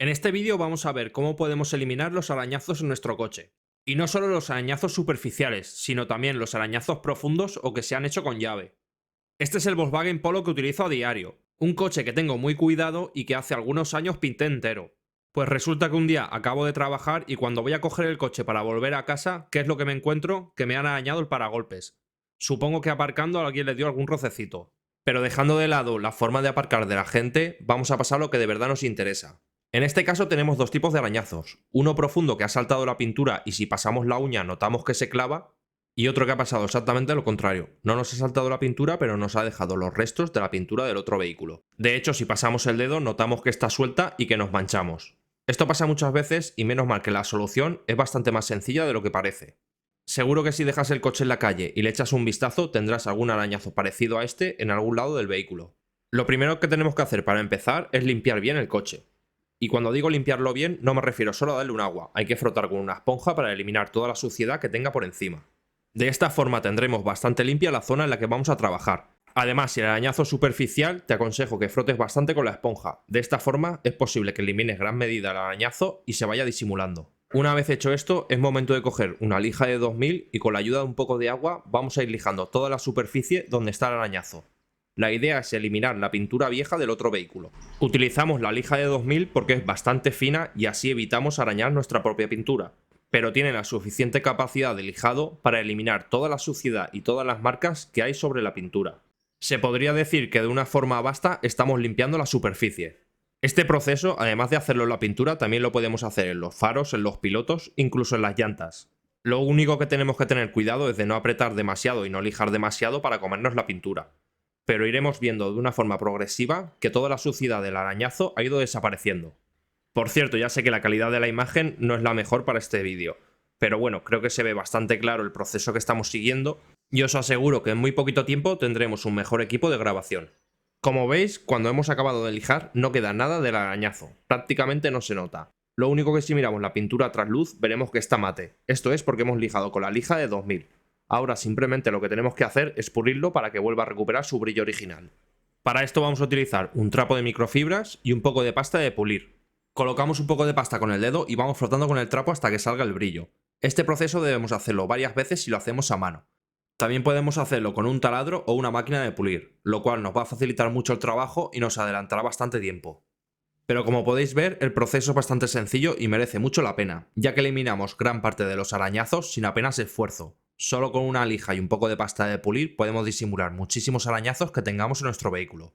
En este vídeo vamos a ver cómo podemos eliminar los arañazos en nuestro coche. Y no solo los arañazos superficiales, sino también los arañazos profundos o que se han hecho con llave. Este es el Volkswagen Polo que utilizo a diario, un coche que tengo muy cuidado y que hace algunos años pinté entero. Pues resulta que un día acabo de trabajar y cuando voy a coger el coche para volver a casa, ¿qué es lo que me encuentro? Que me han arañado el paragolpes. Supongo que aparcando a alguien le dio algún rocecito. Pero dejando de lado la forma de aparcar de la gente, vamos a pasar a lo que de verdad nos interesa. En este caso tenemos dos tipos de arañazos, uno profundo que ha saltado la pintura y si pasamos la uña notamos que se clava, y otro que ha pasado exactamente lo contrario, no nos ha saltado la pintura pero nos ha dejado los restos de la pintura del otro vehículo. De hecho, si pasamos el dedo notamos que está suelta y que nos manchamos. Esto pasa muchas veces y menos mal que la solución es bastante más sencilla de lo que parece. Seguro que si dejas el coche en la calle y le echas un vistazo tendrás algún arañazo parecido a este en algún lado del vehículo. Lo primero que tenemos que hacer para empezar es limpiar bien el coche. Y cuando digo limpiarlo bien, no me refiero solo a darle un agua, hay que frotar con una esponja para eliminar toda la suciedad que tenga por encima. De esta forma tendremos bastante limpia la zona en la que vamos a trabajar. Además, si el arañazo es superficial, te aconsejo que frotes bastante con la esponja. De esta forma es posible que elimines gran medida el arañazo y se vaya disimulando. Una vez hecho esto, es momento de coger una lija de 2000 y con la ayuda de un poco de agua vamos a ir lijando toda la superficie donde está el arañazo. La idea es eliminar la pintura vieja del otro vehículo. Utilizamos la lija de 2000 porque es bastante fina y así evitamos arañar nuestra propia pintura, pero tiene la suficiente capacidad de lijado para eliminar toda la suciedad y todas las marcas que hay sobre la pintura. Se podría decir que de una forma vasta estamos limpiando la superficie. Este proceso, además de hacerlo en la pintura, también lo podemos hacer en los faros, en los pilotos, incluso en las llantas. Lo único que tenemos que tener cuidado es de no apretar demasiado y no lijar demasiado para comernos la pintura. Pero iremos viendo de una forma progresiva que toda la suciedad del arañazo ha ido desapareciendo. Por cierto, ya sé que la calidad de la imagen no es la mejor para este vídeo, pero bueno, creo que se ve bastante claro el proceso que estamos siguiendo y os aseguro que en muy poquito tiempo tendremos un mejor equipo de grabación. Como veis, cuando hemos acabado de lijar no queda nada del arañazo, prácticamente no se nota. Lo único que si miramos la pintura a trasluz veremos que está mate, esto es porque hemos lijado con la lija de 2000. Ahora simplemente lo que tenemos que hacer es pulirlo para que vuelva a recuperar su brillo original. Para esto vamos a utilizar un trapo de microfibras y un poco de pasta de pulir. Colocamos un poco de pasta con el dedo y vamos frotando con el trapo hasta que salga el brillo. Este proceso debemos hacerlo varias veces si lo hacemos a mano. También podemos hacerlo con un taladro o una máquina de pulir, lo cual nos va a facilitar mucho el trabajo y nos adelantará bastante tiempo. Pero como podéis ver, el proceso es bastante sencillo y merece mucho la pena, ya que eliminamos gran parte de los arañazos sin apenas esfuerzo. Solo con una lija y un poco de pasta de pulir podemos disimular muchísimos arañazos que tengamos en nuestro vehículo.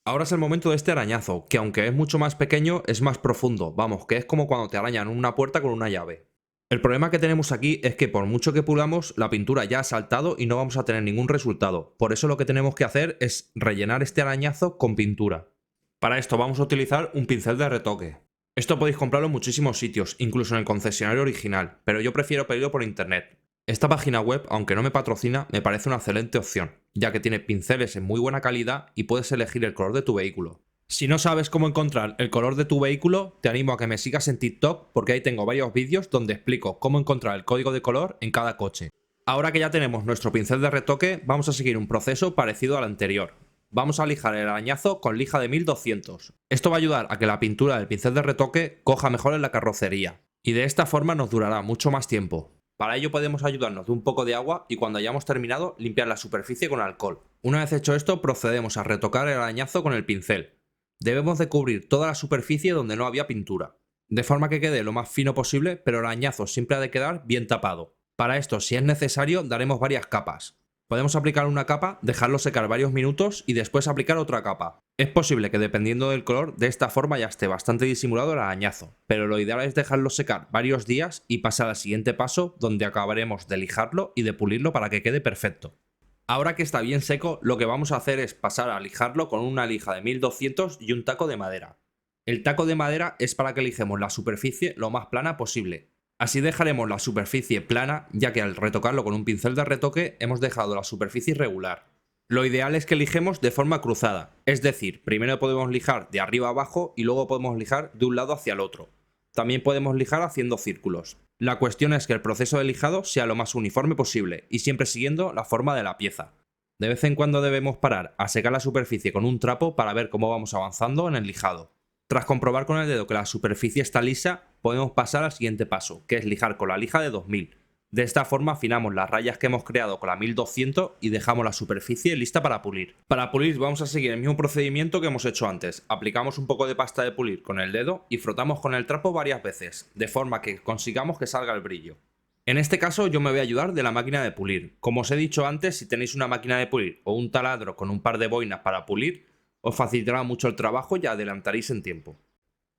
Ahora es el momento de este arañazo, que aunque es mucho más pequeño, es más profundo, vamos, que es como cuando te arañan una puerta con una llave. El problema que tenemos aquí es que por mucho que pulamos, la pintura ya ha saltado y no vamos a tener ningún resultado, por eso lo que tenemos que hacer es rellenar este arañazo con pintura. Para esto vamos a utilizar un pincel de retoque. Esto podéis comprarlo en muchísimos sitios, incluso en el concesionario original, pero yo prefiero pedirlo por internet. Esta página web, aunque no me patrocina, me parece una excelente opción, ya que tiene pinceles en muy buena calidad y puedes elegir el color de tu vehículo. Si no sabes cómo encontrar el color de tu vehículo, te animo a que me sigas en TikTok porque ahí tengo varios vídeos donde explico cómo encontrar el código de color en cada coche. Ahora que ya tenemos nuestro pincel de retoque, vamos a seguir un proceso parecido al anterior. Vamos a lijar el arañazo con lija de 1200. Esto va a ayudar a que la pintura del pincel de retoque coja mejor en la carrocería, y de esta forma nos durará mucho más tiempo. Para ello podemos ayudarnos de un poco de agua y cuando hayamos terminado limpiar la superficie con alcohol. Una vez hecho esto procedemos a retocar el arañazo con el pincel. Debemos de cubrir toda la superficie donde no había pintura, de forma que quede lo más fino posible, pero el arañazo siempre ha de quedar bien tapado. Para esto, si es necesario, daremos varias capas. Podemos aplicar una capa, dejarlo secar varios minutos y después aplicar otra capa. Es posible que dependiendo del color, de esta forma ya esté bastante disimulado el arañazo, pero lo ideal es dejarlo secar varios días y pasar al siguiente paso donde acabaremos de lijarlo y de pulirlo para que quede perfecto. Ahora que está bien seco, lo que vamos a hacer es pasar a lijarlo con una lija de 1200 y un taco de madera. El taco de madera es para que lijemos la superficie lo más plana posible. Así dejaremos la superficie plana, ya que al retocarlo con un pincel de retoque hemos dejado la superficie irregular. Lo ideal es que lijemos de forma cruzada, es decir, primero podemos lijar de arriba a abajo y luego podemos lijar de un lado hacia el otro. También podemos lijar haciendo círculos. La cuestión es que el proceso de lijado sea lo más uniforme posible y siempre siguiendo la forma de la pieza. De vez en cuando debemos parar a secar la superficie con un trapo para ver cómo vamos avanzando en el lijado. Tras comprobar con el dedo que la superficie está lisa, podemos pasar al siguiente paso, que es lijar con la lija de 2000. De esta forma afinamos las rayas que hemos creado con la 1200 y dejamos la superficie lista para pulir. Para pulir vamos a seguir el mismo procedimiento que hemos hecho antes. Aplicamos un poco de pasta de pulir con el dedo y frotamos con el trapo varias veces, de forma que consigamos que salga el brillo. En este caso yo me voy a ayudar de la máquina de pulir. Como os he dicho antes, si tenéis una máquina de pulir o un taladro con un par de boinas para pulir, os facilitará mucho el trabajo y adelantaréis en tiempo.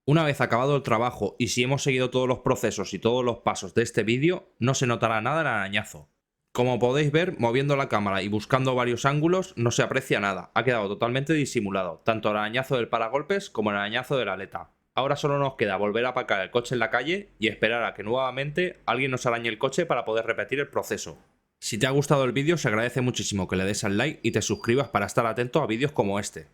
Una vez acabado el trabajo y si hemos seguido todos los procesos y todos los pasos de este vídeo, no se notará nada el arañazo. Como podéis ver, moviendo la cámara y buscando varios ángulos, no se aprecia nada, ha quedado totalmente disimulado, tanto el arañazo del paragolpes como el arañazo de la aleta. Ahora solo nos queda volver a aparcar el coche en la calle y esperar a que nuevamente alguien nos arañe el coche para poder repetir el proceso. Si te ha gustado el vídeo, se agradece muchísimo que le des al like y te suscribas para estar atento a vídeos como este.